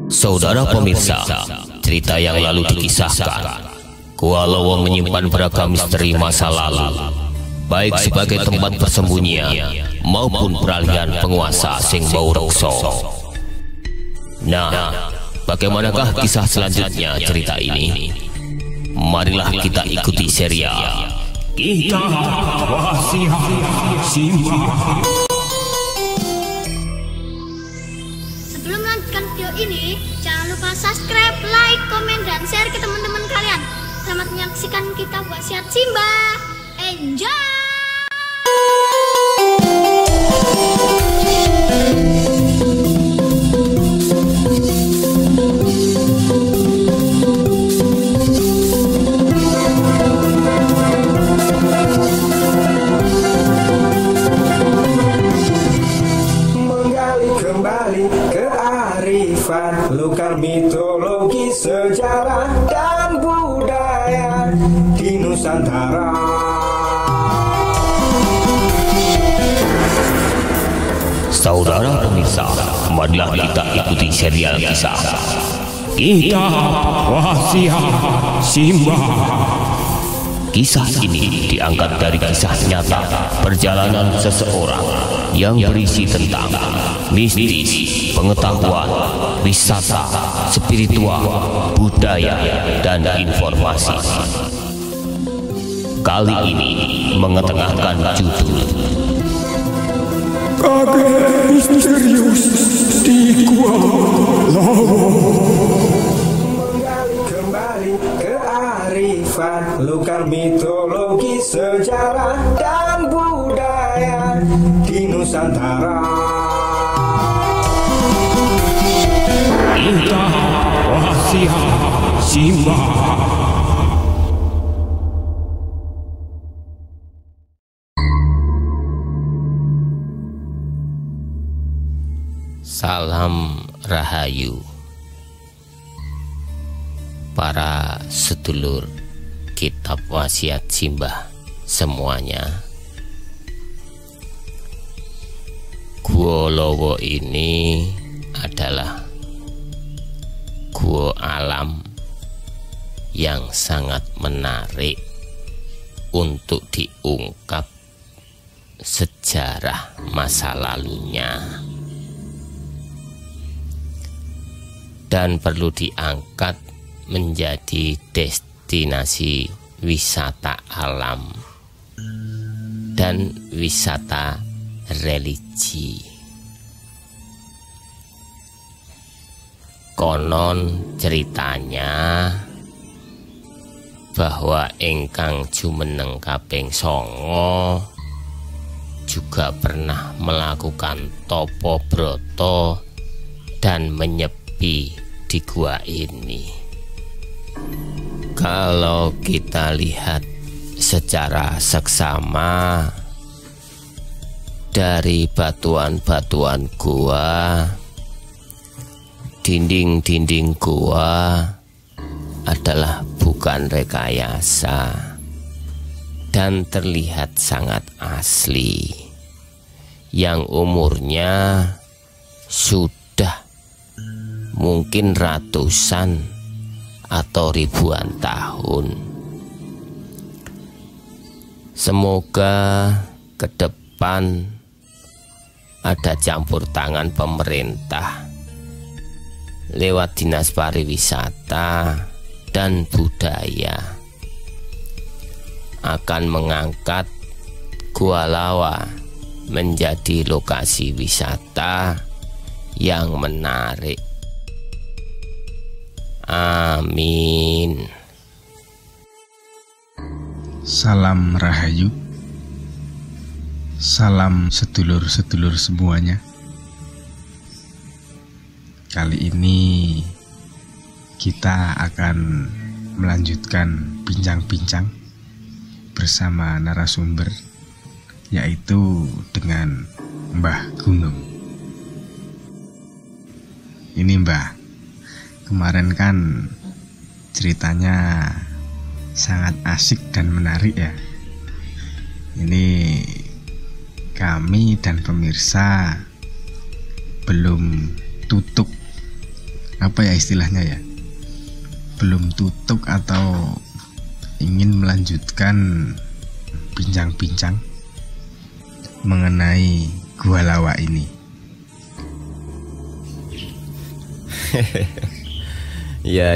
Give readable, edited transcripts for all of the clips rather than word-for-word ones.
Saudara pemirsa, cerita yang lalu dikisahkan, Gua Lowong menyimpan beragam misteri masa lalu, baik sebagai tempat persembunyian maupun peralihan penguasa sing bau reksa. Nah, bagaimanakah kisah selanjutnya cerita ini? Marilah kita ikuti serial Kita Wasiat Simba. Sebelum melanjutkan video ini, jangan lupa subscribe, like, komen, dan share ke teman-teman kalian. Selamat menyaksikan Kita Wasiat Simba. Enjoy! Lokal mitologi, sejarah dan budaya di Nusantara. Saudara pemirsa, marilah kita ikuti serial kisah Kita Wasiat Simba. Kisah ini diangkat dari kisah nyata perjalanan seseorang yang berisi tentang mistis, pengetahuan, wisata, spiritual, budaya, dan informasi. Kali ini mengetengahkan judul Kakek Misterius di Gua Lowong. Kembali ke arifan lokal, mitologi, sejarah dan budaya di Nusantara. Kita Wasiat Simba. Salam Rahayu, para sedulur Kitab Wasiat Simba semuanya. Gua Lowo ini adalah gua alam yang sangat menarik untuk diungkap sejarah masa lalunya, dan perlu diangkat menjadi destinasi wisata alam dan wisata religi. Konon ceritanya bahwa ingkang jumeneng kaping 9 juga pernah melakukan topo broto dan menyepi di gua ini. Kalau kita lihat secara seksama dari batuan-batuan gua, dinding-dinding gua adalah bukan rekayasa dan terlihat sangat asli, yang umurnya sudah mungkin ratusan atau ribuan tahun. Semoga ke depan ada campur tangan pemerintah lewat Dinas Pariwisata dan Budaya akan mengangkat Gua Lawa menjadi lokasi wisata yang menarik. Amin. Salam Rahayu, salam sedulur-sedulur semuanya. Kali ini kita akan melanjutkan bincang-bincang bersama narasumber, yaitu dengan Mbah Gunung. Ini Mbah, kemarin kan ceritanya sangat asik dan menarik ya. Ini kami dan pemirsa belum tutup apa ya istilahnya ya, belum tutup atau ingin melanjutkan bincang-bincang mengenai Gua Lawa ini. Ya.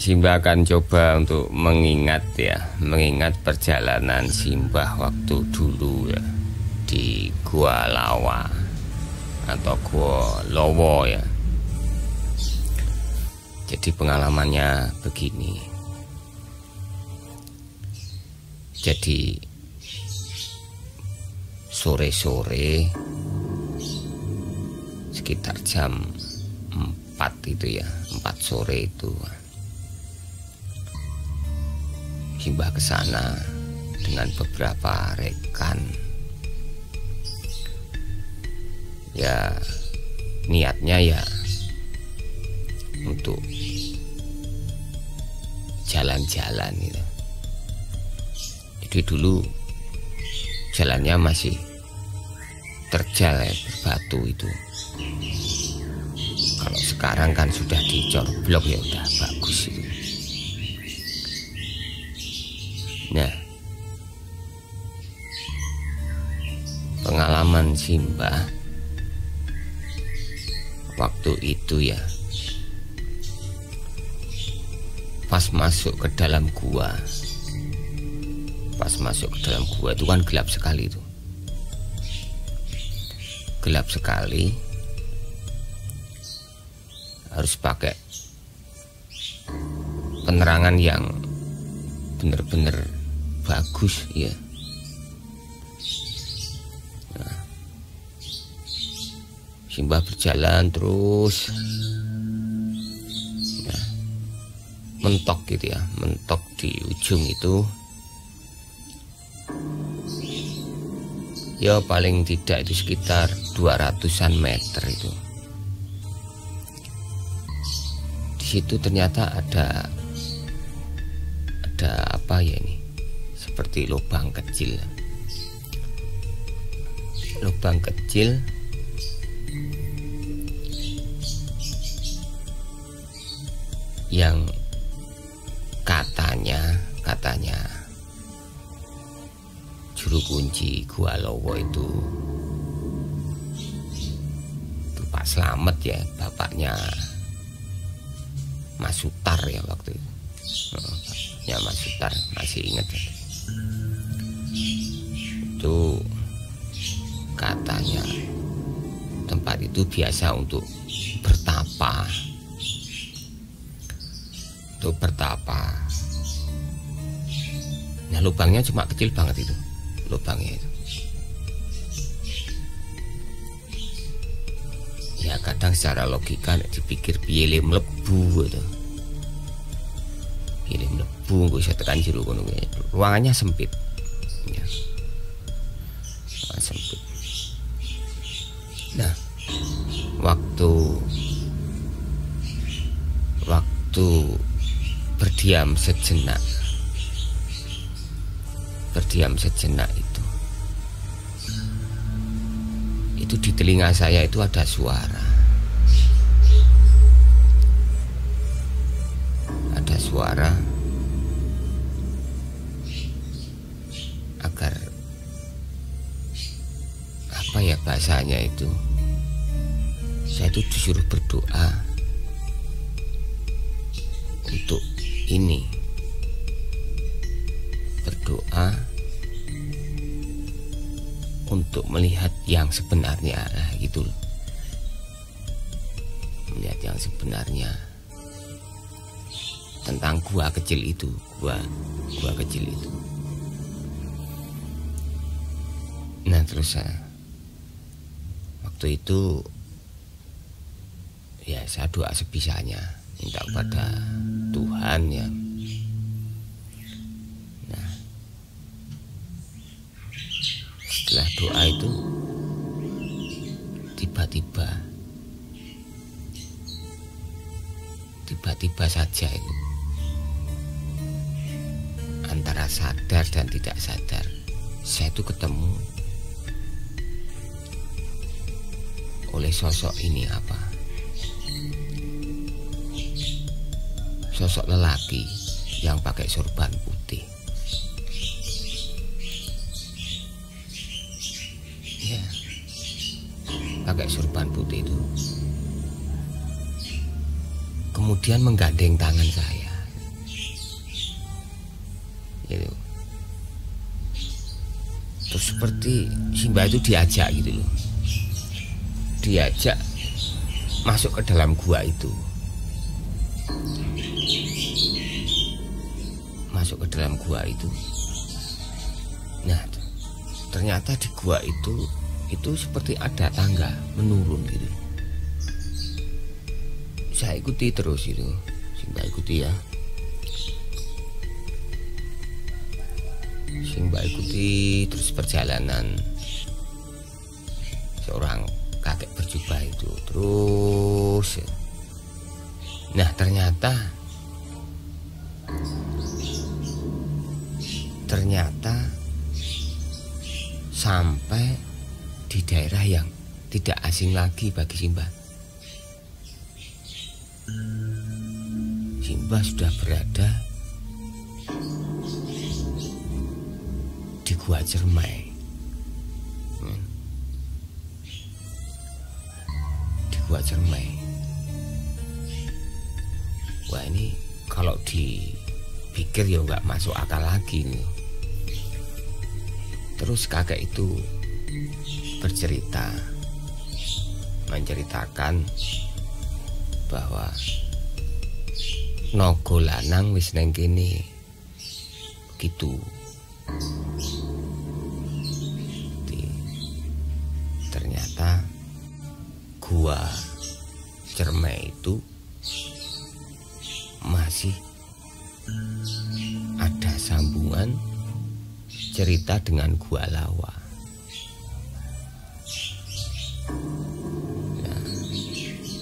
Simbah akan coba untuk mengingat perjalanan Simbah waktu dulu ya di Gua Lawa atau Gua Lowo ya. Jadi pengalamannya begini. Jadi sore-sore sekitar jam 4 itu ya, 4 sore itu Simbah ke sana dengan beberapa rekan. Ya niatnya ya untuk jalan-jalan gitu. Jadi dulu jalannya masih terjal ya, berbatu itu. Kalau sekarang kan sudah dicor blok ya, udah bagus itu. Nah, pengalaman Simbah waktu itu ya, pas masuk ke dalam gua. Pas masuk ke dalam gua itu kan gelap sekali itu. Gelap sekali. Harus pakai penerangan yang benar-benar bagus ya. Nah, Simbah berjalan terus. Nah, mentok gitu ya, mentok di ujung itu. Ya paling tidak itu sekitar 200-an meter itu. Di situ ternyata ada apa ya ini? Seperti lubang kecil. Lubang kecil yang katanya juru kunci Gua Lowo itu Pak Slamet ya, bapaknya Mas Sutar ya waktu itu. Ya Mas Sutar, masih ingat ya. Itu katanya tempat itu biasa untuk bertapa. Untuk bertapa. Nah lubangnya cuma kecil banget itu, lubangnya itu. Ya kadang secara logika dipikir piye mlebu gitu. Piye mlebu kok iso tekan jero kono kuwi. Ruangannya sempit. Ya. Sempit. Nah, waktu berdiam sejenak itu di telinga saya itu ada suara agar apa ya bahasanya itu, saya itu disuruh berdoa untuk ini, berdoa untuk melihat yang sebenarnya gitu, melihat yang sebenarnya tentang gua kecil itu, gua kecil itu. Nah terus waktu itu ya saya doa sebisanya, minta kepada Tuhan ya. Nah setelah doa itu tiba-tiba saja itu, antara sadar dan tidak sadar, saya itu ketemu oleh sosok ini apa? Sosok lelaki yang pakai sorban putih. Ya, pakai sorban putih itu. Kemudian menggandeng tangan saya. Gitu. Terus seperti Simba itu diajak gitu loh. Diajak masuk ke dalam gua itu. Masuk ke dalam gua itu. Nah, ternyata di gua itu seperti ada tangga menurun gitu. Saya ikuti terus itu, Simba ikuti ya. Simba ikuti terus perjalanan seorang kakek berjubah itu terus. Nah ternyata sampai di daerah yang tidak asing lagi bagi Simba. Simba sudah berada di Gua Cermai. Di Gua Cermai. Wah, ini kalau dipikir ya nggak masuk akal lagi nih. Terus kakek itu menceritakan bahwa naga lanang wis neng kene gitu. Ternyata Gua Cermai itu masih ada sambungan cerita dengan Gua Lawa. Nah,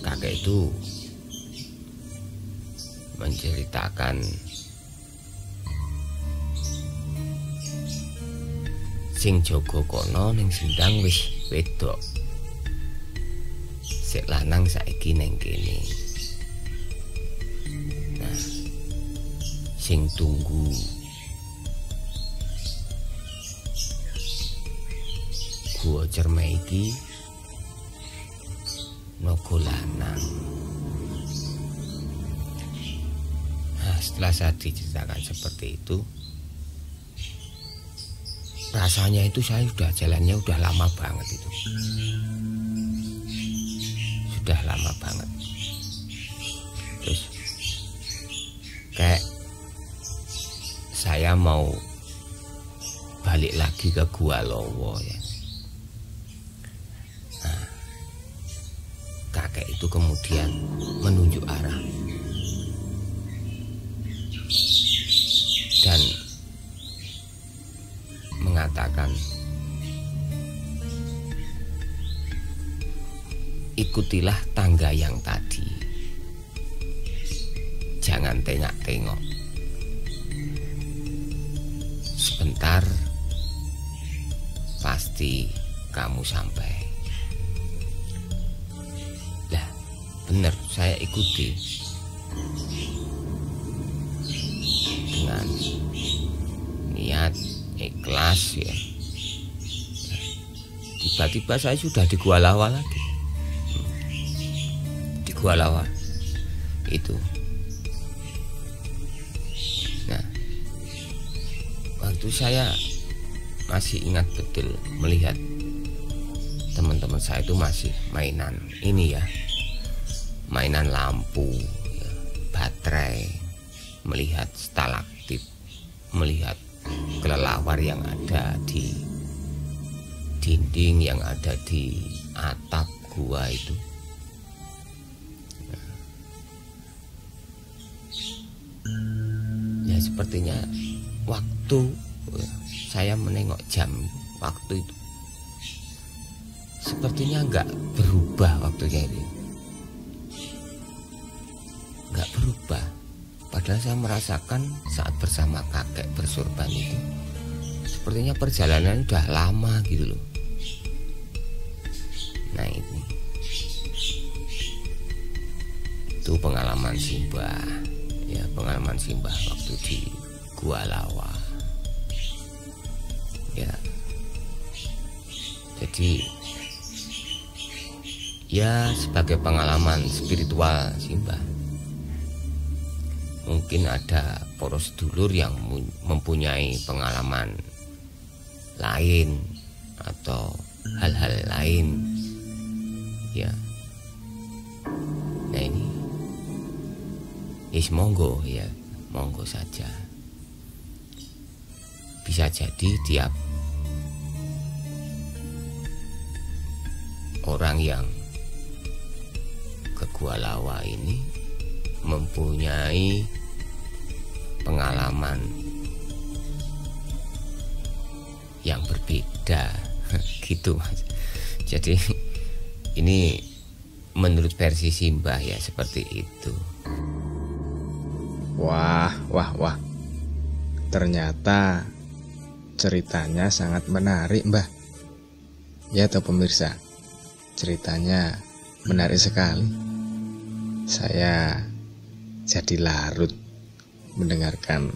kakek itu menceritakan sing jaga kono ning sindang wis wedok, sik lanang saiki ning kene. Nah, sing tunggu Gua Cermai iki naga lanang. Setelah saya diceritakan seperti itu, rasanya itu saya sudah jalannya udah lama banget itu. Sudah lama banget. Terus kayak saya mau balik lagi ke Gua Lawa ya. Nah, kakek itu kemudian menunjuk arah dan mengatakan, ikutilah tangga yang tadi, jangan tengok-tengok, sebentar pasti kamu sampai. Lah bener, saya ikuti dengan niat ikhlas ya. Tiba-tiba saya sudah di Gua Lawa lagi. Di Gua Lawa itu. Nah, waktu saya masih ingat betul melihat teman-teman saya itu masih mainan ini ya, mainan lampu ya, baterai, melihat stalaktit, melihat kelelawar yang ada di dinding, yang ada di atap gua itu. Ya sepertinya waktu saya menengok jam waktu itu sepertinya nggak berubah waktunya itu, nggak berubah. Padahal saya merasakan saat bersama kakek bersorban itu sepertinya perjalanan udah lama gitu loh. Nah ini itu pengalaman Simbah, ya pengalaman Simbah waktu di Gua Lawa. Ya, jadi ya sebagai pengalaman spiritual Simbah. Mungkin ada poros dulur yang mempunyai pengalaman lain atau hal-hal lain, ya. Nah ini, monggo ya, monggo saja. Bisa jadi tiap orang yang ke Gua Lawa ini mempunyai pengalaman yang berbeda gitu Mas. Jadi ini menurut versi Simbah ya seperti itu. Wah. Ternyata ceritanya sangat menarik, Mbah. Ya toh pemirsa, ceritanya menarik sekali. Saya jadi larut mendengarkan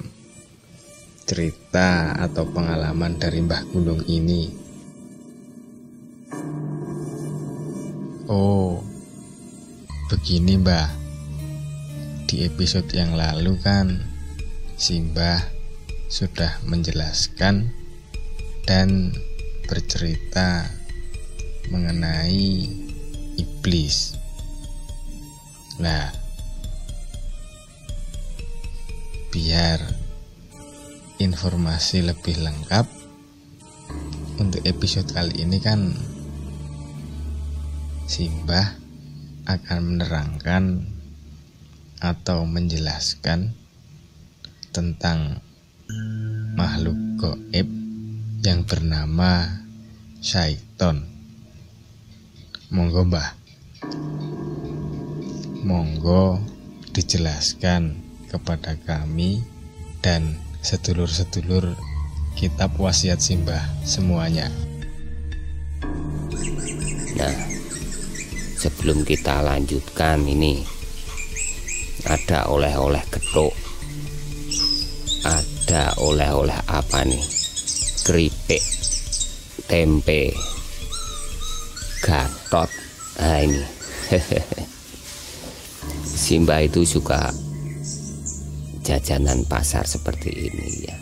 cerita atau pengalaman dari Mbah Gunung ini. Oh, begini Mbah. Di episode yang lalu kan Simbah sudah menjelaskan dan bercerita mengenai iblis. Nah, biar informasi lebih lengkap untuk episode kali ini kan Simbah akan menerangkan atau menjelaskan tentang makhluk gaib yang bernama syaiton. Monggo Mbah, monggo dijelaskan kepada kami dan sedulur-sedulur kitab wasiat Simbah semuanya. Nah, sebelum kita lanjutkan ini ada oleh-oleh getuk, ada oleh-oleh apa nih, keripik, tempe, gatot. Nah ini Simbah itu suka jajanan pasar seperti ini ya.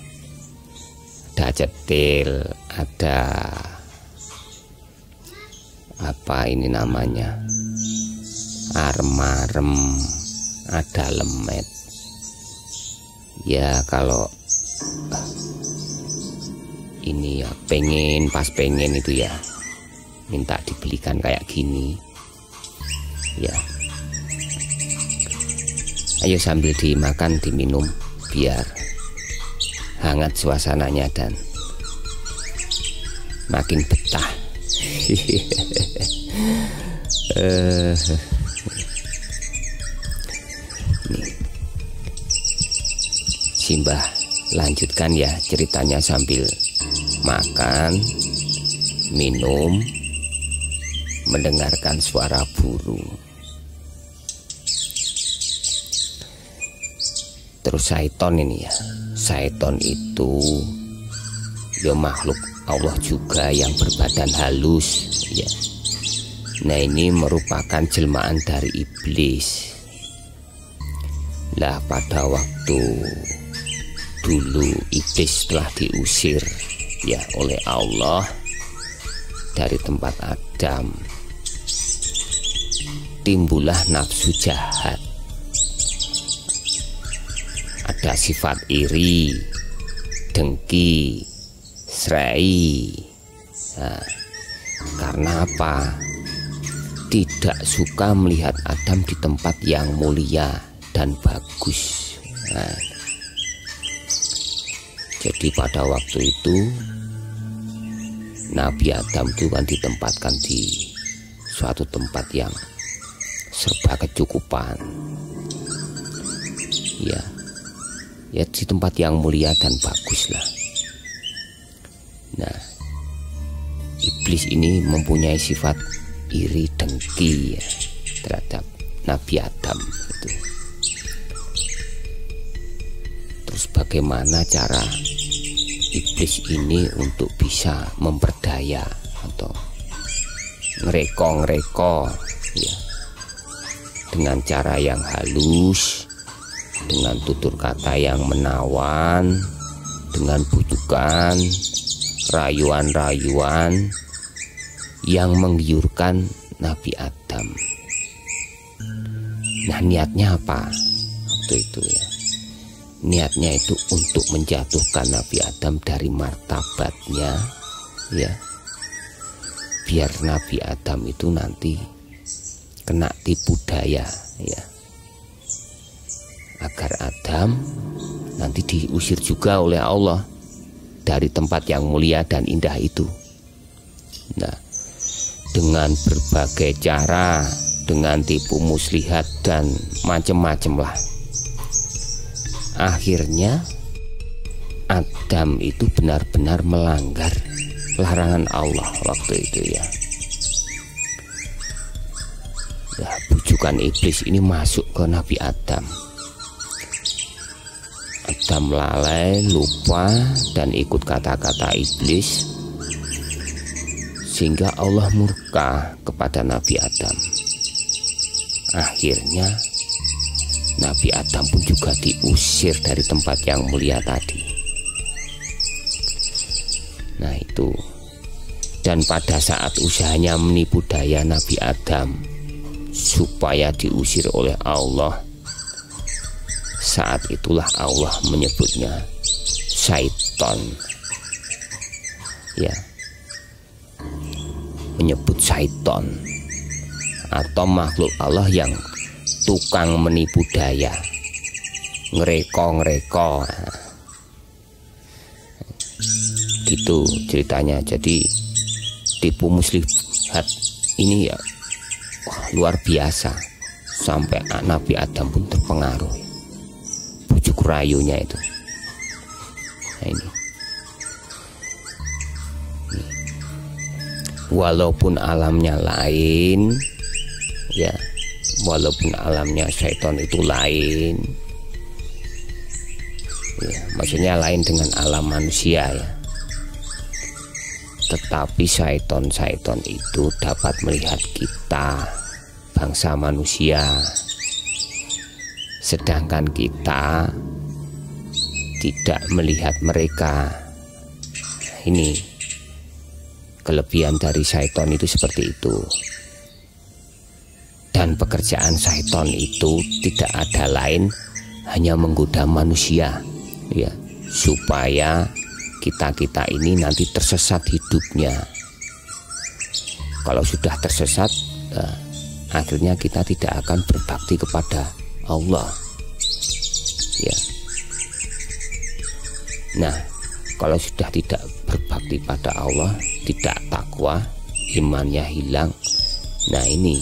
Ada cetil, ada apa ini namanya, arem-arem, ada lemet. Ya kalau ini ya pengen itu ya minta dibelikan kayak gini ya. Ayo sambil dimakan diminum biar hangat suasananya dan makin betah. Nih. Simbah lanjutkan ya ceritanya sambil makan, minum, mendengarkan suara burung. Terus syaiton ini ya, syaiton itu ya makhluk Allah juga yang berbadan halus ya. Nah ini merupakan jelmaan dari iblis. Lah pada waktu dulu iblis telah diusir ya oleh Allah dari tempat Adam, timbullah nafsu jahat. Ada sifat iri, dengki, serai. Nah, karena apa? Tidak suka melihat Adam di tempat yang mulia dan bagus. Nah, jadi pada waktu itu Nabi Adam itu kan ditempatkan di suatu tempat yang serba kecukupan. Ya di tempat yang mulia dan bagus lah. Nah, iblis ini mempunyai sifat iri dengki ya, terhadap Nabi Adam itu. Terus bagaimana cara iblis ini untuk bisa memperdaya atau ngereko ya, dengan cara yang halus, dengan tutur kata yang menawan, dengan bujukan, rayuan-rayuan yang menggiurkan Nabi Adam. Nah, niatnya apa waktu itu ya? Niatnya itu untuk menjatuhkan Nabi Adam dari martabatnya ya, biar Nabi Adam itu nanti kena tipu daya ya, agar Adam nanti diusir juga oleh Allah dari tempat yang mulia dan indah itu. Nah, dengan berbagai cara, dengan tipu muslihat dan macam-macam lah, akhirnya Adam itu benar-benar melanggar larangan Allah waktu itu ya. Nah, bujukan iblis ini masuk ke Nabi Adam. Adam lalai, lupa, dan ikut kata-kata iblis, sehingga Allah murka kepada Nabi Adam. Akhirnya Nabi Adam pun juga diusir dari tempat yang mulia tadi. Nah itu. Dan pada saat usahanya menipu daya Nabi Adam supaya diusir oleh Allah, saat itulah Allah menyebutnya syaiton ya, menyebut syaiton atau makhluk Allah yang tukang menipu daya, ngereko gitu ceritanya. Jadi tipu muslihat ini ya, wah, luar biasa, sampai Nabi Adam pun terpengaruh bujuk rayunya itu. Nah ini, walaupun alamnya lain ya, walaupun alamnya syaitan itu lain ya, maksudnya lain dengan alam manusia ya, tetapi syaitan itu dapat melihat kita bangsa manusia, sedangkan kita tidak melihat mereka. Ini kelebihan dari syaitan itu seperti itu. Dan pekerjaan syaitan itu tidak ada lain, hanya menggoda manusia ya, supaya kita ini nanti tersesat hidupnya. Kalau sudah tersesat, akhirnya kita tidak akan berbakti kepada Allah ya. Nah, kalau sudah tidak berbakti pada Allah, tidak takwa, imannya hilang. Nah ini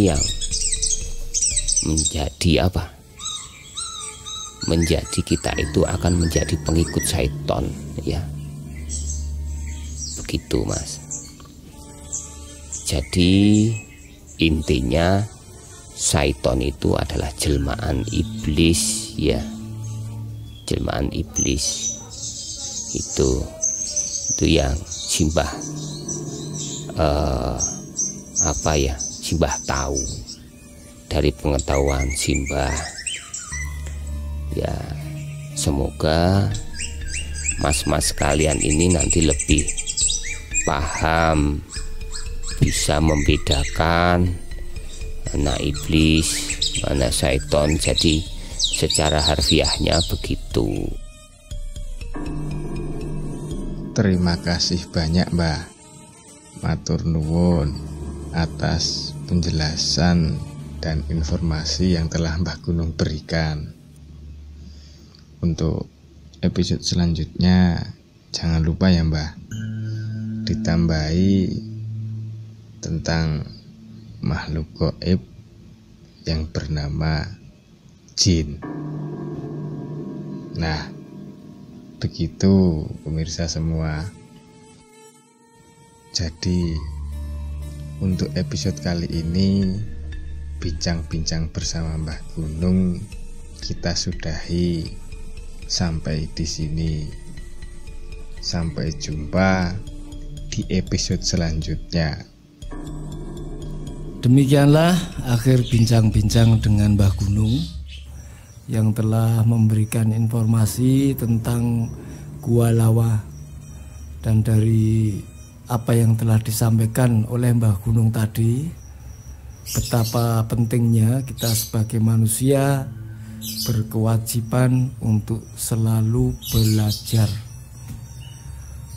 yang menjadi apa? Menjadi kita itu akan menjadi pengikut syaitan ya. Begitu Mas. Jadi intinya syaitan itu adalah jelmaan iblis ya. Jelmaan iblis itu yang Simbah apa ya, Simbah tahu dari pengetahuan Simbah ya. Semoga mas-mas kalian ini nanti lebih paham, bisa membedakan mana iblis, mana syaitan. Jadi secara harfiahnya begitu. Terima kasih banyak Mbah, matur nuwun atas penjelasan dan informasi yang telah Mbah Gunung berikan. Untuk episode selanjutnya jangan lupa ya Mbah, ditambahi tentang makhluk gaib yang bernama jin. Nah, begitu pemirsa semua. Jadi untuk episode kali ini bincang-bincang bersama Mbah Gunung kita sudahi sampai di sini. Sampai jumpa di episode selanjutnya. Demikianlah akhir bincang-bincang dengan Mbah Gunung yang telah memberikan informasi tentang Gua Lawa. Dan dari apa yang telah disampaikan oleh Mbah Gunung tadi, betapa pentingnya kita sebagai manusia berkewajiban untuk selalu belajar.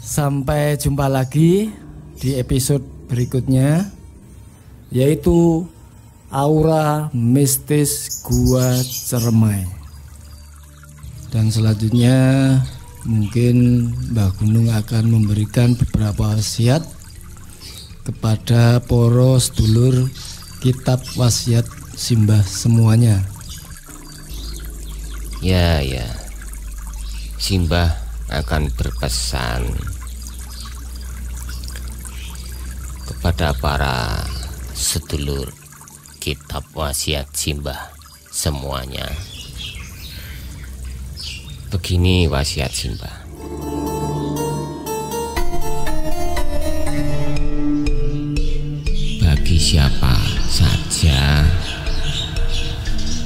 Sampai jumpa lagi di episode berikutnya, yaitu Aura Mistis Gua Ceremai. Dan selanjutnya mungkin Mbah Gunung akan memberikan beberapa wasiat kepada para sedulur kitab wasiat Simbah semuanya. Ya, Simbah akan berpesan kepada para sedulur kitab wasiat Simbah semuanya. Begini wasiat Simbah. Bagi siapa saja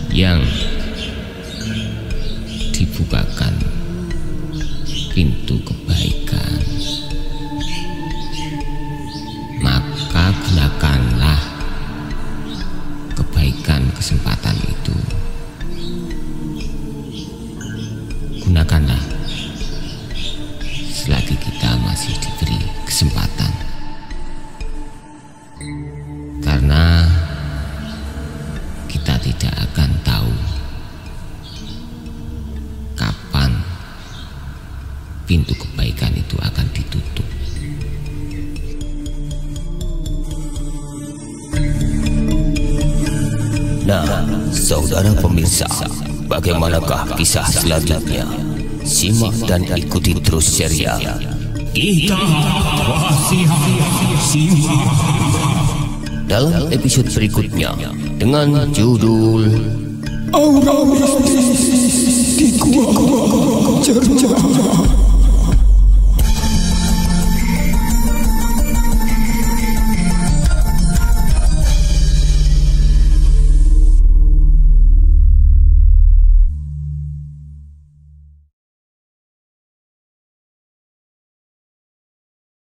yang dibukakan pintu kebaikan, maka gunakanlah kebaikan kesempatan itu. Gunakanlah selagi kita masih diberi kesempatan, karena kita tidak akan tahu kapan pintu kebaikan itu akan ditutup. Nah, saudara pemirsa, bagaimanakah kisah selanjutnya? Simak dan ikuti terus serial Kitab Wasiat Simbah dalam episode berikutnya dengan judul Aura Mistis di Gua Cerca.